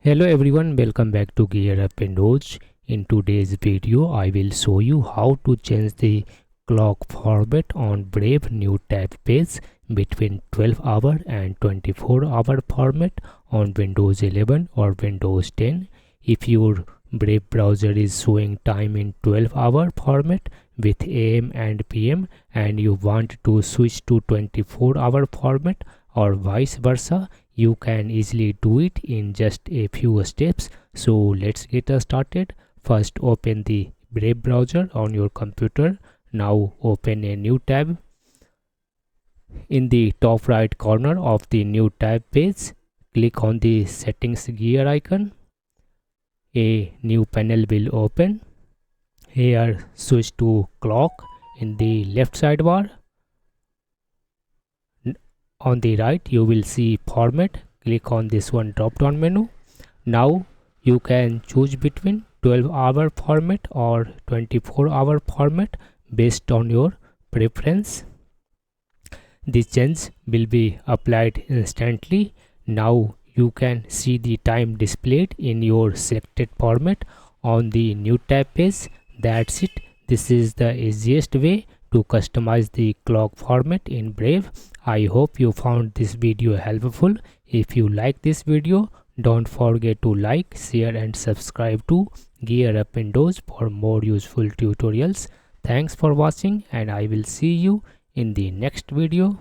Hello everyone, welcome back to GearUpWindows. In today's video, I will show you how to change the clock format on Brave new tab page between 12-hour and 24-hour format on Windows 11 or Windows 10. If your Brave browser is showing time in 12-hour format with AM and PM and you want to switch to 24-hour format or vice versa, you can easily do it in just a few steps. So let's get started. First, open the Brave browser on your computer. Now open a new tab. In the top right corner of the new tab page, click on the settings gear icon. A new panel will open. Here, switch to clock in the left sidebar. On the right, you will see format. Click on this one drop down menu. Now you can choose between 12-hour format or 24-hour format based on your preference. The change will be applied instantly. Now you can see the time displayed in your selected format on the new tab page. That's it. This is the easiest way to customize the clock format in Brave. I hope you found this video helpful. If you like this video, don't forget to like, share and subscribe to GearUpWindows for more useful tutorials. Thanks for watching and I will see you in the next video.